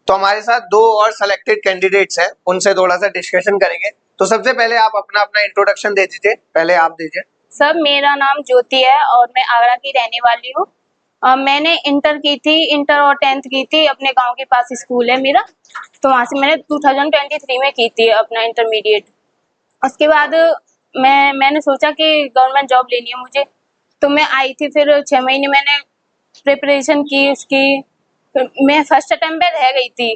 तो हमारे साथ दो और सेलेक्टेड कैंडिडेट्स हैं, उनसे थोड़ा सा डिस्कशन करेंगे। तो सबसे पहले आप अपना अपना इंट्रोडक्शन दे दीजिए, पहले आप दीजिए। सर मेरा नाम ज्योति है और मैं आगरा की रहने वाली हूँ। मैंने इंटर की थी, इंटर और 10th की थी, अपने गांव के पास स्कूल है मेरा, तो वहाँ से मैंने 2023 में की थी अपना इंटरमीडिएट। उसके बाद मैंने सोचा कि गवर्नमेंट जॉब लेनी है मुझे, तो मैं आई थी। फिर 6 महीने मैंने प्रिपरेशन की उसकी। फिर मैं फर्स्ट अटेम्प्ट पे रह गई थी,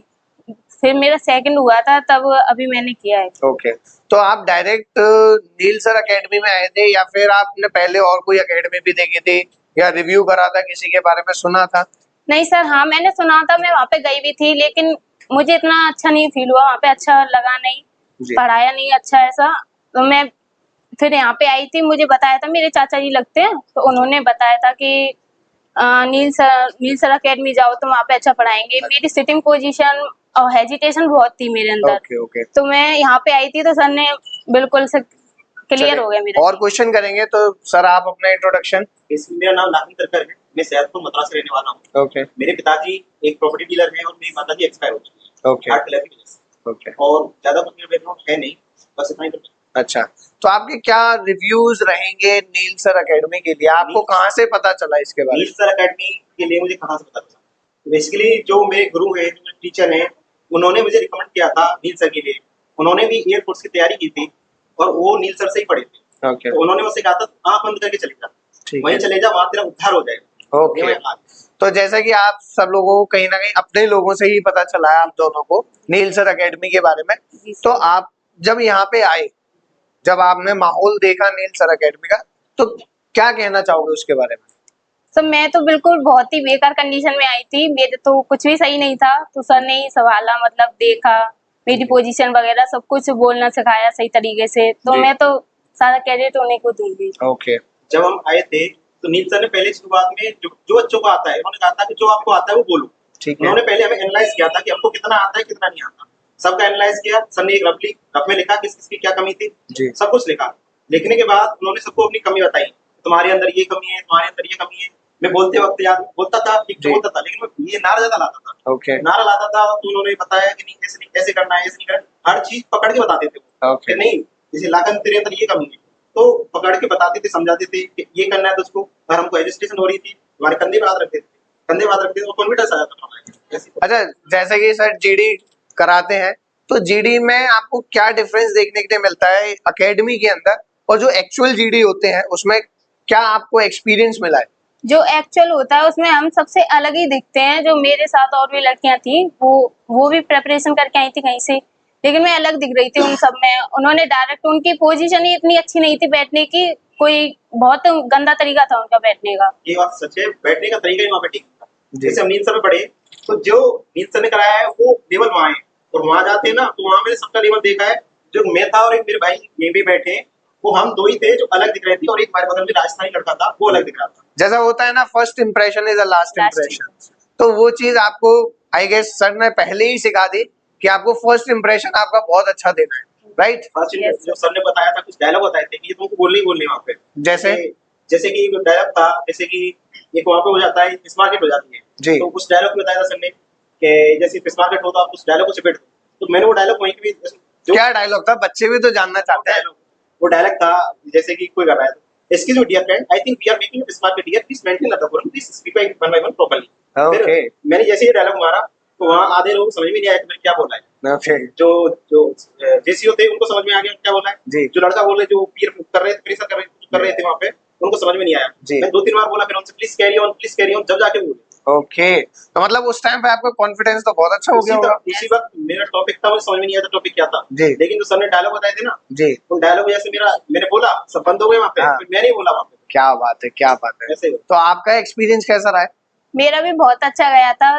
फिर मेरा सेकंड हुआ था, तब अभी मैंने किया है। ओके, तो आप डायरेक्ट नील सर एकेडमी में आए थे या फिर आपने पहले और कोई एकेडमी भी देखी थी या रिव्यू करा था, किसी के बारे में सुना था? नहीं सर, हाँ मैंने सुना था, मैं वहाँ पे गई भी थी, लेकिन मुझे इतना अच्छा नहीं फील हुआ वहाँ पे, अच्छा लगा नहीं, जी। पढ़ाया नहीं अच्छा ऐसा। तो मैं फिर यहाँ पे आई थी, मुझे बताया था, मेरे चाचा जी लगते हैं, तो उन्होंने बताया था कि नील सर एकेडमी जाओ तो वहाँ पे अच्छा पढ़ाएंगे। मेरी सिटिंग पोजीशन और हेजिटेशन बहुत थी मेरे अंदर। ओके ओके, तो मैं यहाँ पे आई थी तो सर ने बिल्कुल से क्लियर हो गया मेरा। और क्वेश्चन करेंगे तो सर आप अपना इंट्रोडक्शन। मेरा नाम लाखन करकर है, मैं सैदपुर मद्रास से रहने वाला हूँ। ओके मेरे पिताजी एक प्रॉपर्टी डीलर हैं और मेरी माताजी एक्सपायर हो चुकी है ओके हार्ट फेलियर की वजह से। ओके, और ज्यादा कुछ मेरा बैकग्राउंड है नहीं, बस इतना ही करता हूँ। अच्छा, तो आपके क्या रिव्यूज रहेंगे नील सर एकेडमी के लिए? आपको कहाँ से पता चला इसके बारे नील सर एकेडमी के लिए मुझे कहाँ से पता चला? बेसिकली जो मेरे गुरु हैं, जो मेरे टीचर हैं, उन्होंने मुझे रिकमेंड किया था नील सर के लिए। उन्होंने भी एयरफोर्स की तैयारी की थी और वो नील सर से ही पढ़े थे। में? ओके, तो उन्होंने मुझसे कहा था आंख बंद करके चले जा, ठीक वहीं है, चले जा, वहां तेरा उद्धार हो जाएगा। ओके। ये मैं आज तो जैसा कि आप सब लोगों को कहीं ना कहीं अपने लोगों से ही पता चला है आप दोनों को नील सर एकेडमी के बारे में, तो आप जब यहाँ पे आए, जब आपने माहौल देखा नील सर एकेडमी का, तो क्या कहना चाहोगे उसके बारे में? सर मैं तो बिल्कुल बहुत ही बेकार कंडीशन में आई थी, मेरे तो कुछ भी सही नहीं था, तो सर ने ही संभाला, मतलब देखा मेरी पोजीशन वगैरह सब कुछ, बोलना सिखाया सही तरीके से, तो जी। मैं तो सारा क्रेडिट उन्हीं को दूंगी। ओके, जब हम आए थे तो नील सर ने पहले शुरुआत में जो बच्चों को आता है, उन्होंने कहा था कि जो आपको आता है वो बोलो। ठीक है, उन्होंने पहले हमें एनालाइज किया था कि हमको कितना आता है कितना नहीं आता, सबका एनालाइज किया। सर ने एक रफ में लिखा किस किसकी क्या कमी थी, जी। सब कुछ लिखा। लिखने के बाद उन्होंने सबको अपनी कमी बताई, तुम्हारे अंदर ये कमी है, तुम्हारे अंदर ये कमी है। मैं बोलते वक्त याद बोलता था, ठीक जी। बोलता था, लेकिन मैं ये नारा ज्यादा लाता था। ओके नारा लाता था तो उन्होंने बताया कि नहीं ऐसे नहीं, ऐसे करना है, ऐसे नहीं करना, हर चीज पकड़ के बताते थे वो। ओके, कि नहीं जैसे लागन तेरे अंदर ये कमी है, तो पकड़ के बताते थे, समझाते थे कि ये करना है तुझको। अगर हमको हेजिटेशन हो रही थी, हमारे कंधे पे हाथ रखते थे, कंधे पे हाथ रखते थे, और कॉन्फिडेंस आ जाता था हमारे। ऐसी अच्छा, जैसे कि सर जीडी कराते हैं, तो जीडी में आपको क्या डिफरेंस देखने के लिए मिलता है एकेडमी के अंदर और जो एक्चुअल जीडी होते हैं उसमें, क्या आपको एक्सपीरियंस मिला है? जो एक्चुअल होता है उसमें हम सबसे अलग ही दिखते हैं। जो मेरे साथ और भी लड़कियां थी, वो भी प्रेपरेशन करके आई थी कहीं से, लेकिन मैं अलग दिख रही थी उन सब में। उन्होंने डायरेक्ट, उनकी पोजीशन ही इतनी अच्छी नहीं थी बैठने की, कोई बहुत गंदा तरीका था उनका बैठने का। ये बात सच है, बैठने का तरीका ही वहाँ पे ठीक था। जी। जैसे हम नील सर में पढ़े, तो जो नील सर ने कराया है वो लेवल वहाँ है, और वहाँ जाते हैं ना तो वहाँ मैंने सबका लेवल देखा है। जो मैं था और एक मेरे भाई ये भी बैठे हैं, वो हम दो ही थे जो अलग दिख रहे थे, और एक हमारे बगल में राजस्थानी लड़का था, वो अलग दिख रहा था। जैसा होता है ना, first impression is a last Last impression, तो वो चीज आपको आई गेस सर ने पहले ही सिखा दी कि आपको फर्स्ट इंप्रेशन आपका बहुत अच्छा देना है, राइट? फर्स्ट Yes, जो सर ने बताया था, कुछ डायलॉग बताए थे कि ये तुमको बोलने ही बोलने वहाँ पे। जैसे जैसे कि डायलॉग था, जैसे कि एक वहाँ पे हो जाता है, फिश मार्केट हो जाती है जी। तो उस डायलॉग में बताया था सर ने कि जैसे फिश मार्केट हो तो आप उस डायलॉग को चपेट दो। तो मैंने वो डायलॉग वहीं पे जो क्या डायलॉग था, बच्चे भी तो जानना चाहते हैं। वो डायलॉग था, जैसे कि कोई कर रहा है, excuse me dear friend, I think we are making fish market here, please maintain the decorum, please speak one by one properly. Okay मैंने जैसे ये डायलॉग मारा तो वहाँ आधे लोग समझ में नहीं आया कि मैंने क्या बोला है। ओके जो जो जेसीओ थे उनको समझ में आ गया क्या बोला है। जी। जो लड़का बोल रहे, जो पीर कर रहे थे, प्रेशर कर रहे थे वहाँ पे, उनको समझ में नहीं आया। जी। मैं 2-3 बार बोला फिर उनसे, प्लीज कैरी ऑन, जब जाके बोले। ओके, तो मतलब उस टाइम पे आपका कॉन्फिडेंस तो बहुत अच्छा हो गया होगा। उसी वक्त मेरा टॉपिक था, मुझे समझ में नहीं आया था टॉपिक क्या था। जी। लेकिन जो सर ने डायलॉग बताए थे ना, जी, उन डायलॉग जैसे मैंने बोला, सब बंद हो गए वहाँ पे। हाँ। फिर मैंने ही बोला वहाँ पे। क्या बात है, क्या बात है। ऐसे तो आपका एक्सपीरियंस कैसा रहा है? मेरा भी बहुत अच्छा गया था।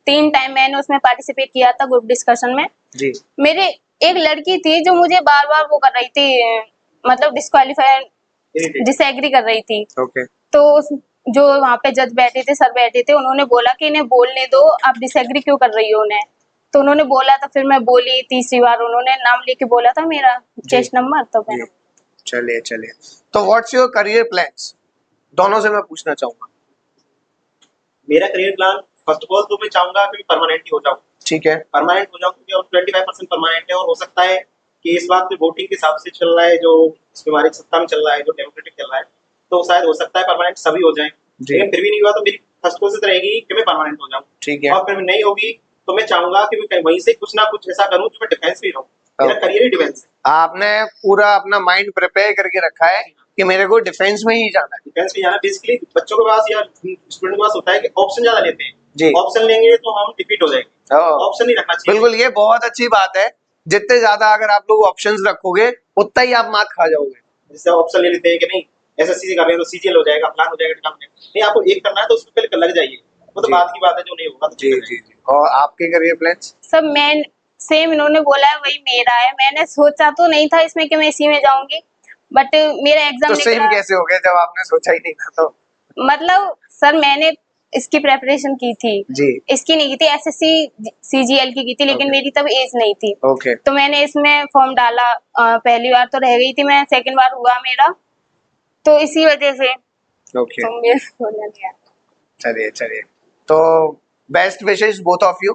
3 टाइम मैंने उसमें पार्टिसिपेट किया था ग्रुप डिस्कशन में। जी। मेरे एक लड़की थी जो मुझे बार बार वो कर रही थी, मतलब डिस्क्वालीफाई, डिसएग्री कर रही थी। ओके तो जो वहाँ पे जज बैठे थे, सर बैठे थे, उन्होंने बोला कि इन्हें बोलने दो, आप डिसएग्री क्यों कर रही हो उन्हें। तो उन्होंने बोला, तो फिर मैं बोली। तीसरी बार उन्होंने नाम लेके बोला था मेरा, चेस्ट नंबर, तो मैंने। चलिए चलिए, तो व्हाट्स योर करियर प्लान्स, दोनों से मैं पूछना चाहूंगा। मेरा career plan first of all तो मैं चाहूंगा कि परमानेंट ही हो जाऊं, ठीक है। परमानेंट हो जाऊं, क्योंकि अब 25% परमानेंट है और हो सकता है कि इस बात वोटिंग के हिसाब से चल रहा है, जो हमारी सत्ता में चल रहा है, जो डेमोक्रेटिक चल रहा है, तो शायद हो सकता है परमानेंट सभी हो जाए। जी। लेकिन फिर भी नहीं हुआ तो मेरी फर्स्ट कोशिश रहेगी कि मैं परमानेंट हो जाऊं। ठीक है। और फिर नहीं होगी तो मैं चाहूंगा कि मैं वहीं से कुछ ना कुछ ऐसा करूं कि मैं डिफेंस में रहूं, मेरा करियर ही डिफेंस है। आपने पूरा अपना माइंड प्रिपेयर करके रखा है कि मेरे को डिफेंस में ही जाना है। डिफेंस में जाना बेसिकली बच्चों के पास या स्टूडेंट के पास होता है कि ऑप्शन ज्यादा लेते हैं, जी। ऑप्शन लेंगे तो हम डिफीट हो जाएंगे, ऑप्शन नहीं रखना चाहिए। बिल्कुल, ये बहुत अच्छी बात है। जितने ज्यादा अगर आप लोग ऑप्शंस रखोगे उतना ही आप मात खा जाओगे। जैसे ऑप्शन ले लेते हैं कि नहीं एसएससी से कर रहे हैं तो सीजीएल हो जाएगा, प्लान हो जाएगा, नहीं आपको एक करना है तो उसमें पहले लग जाइए, वो तो जी। बात की बात है, जो नहीं होगा तो जी जी जी। और आपके करियर प्लान्स? सब मैं सेम इन्होंने बोला है वही मेरा है। मैंने सोचा तो नहीं था इसमें कि मैं इसी में जाऊंगी, बट मेरा एग्जाम तो सेम निकला। कैसे हो गया जब आपने सोचा ही नहीं था तो? मतलब सर मैंने इसकी प्रेपरेशन की थी, जी। इसकी नहीं की थी, एसएससी सीजीएल की थी, लेकिन Okay. मेरी तब एज नहीं थी। ओके। तो मैंने इसमें फॉर्म डाला, पहली बार तो रह गई थी मैं, सेकंड बार हुआ मेरा, तो इसी वजह से ओके, तो मेरा हो गया। चलिए चलिए। तो best wishes both of you.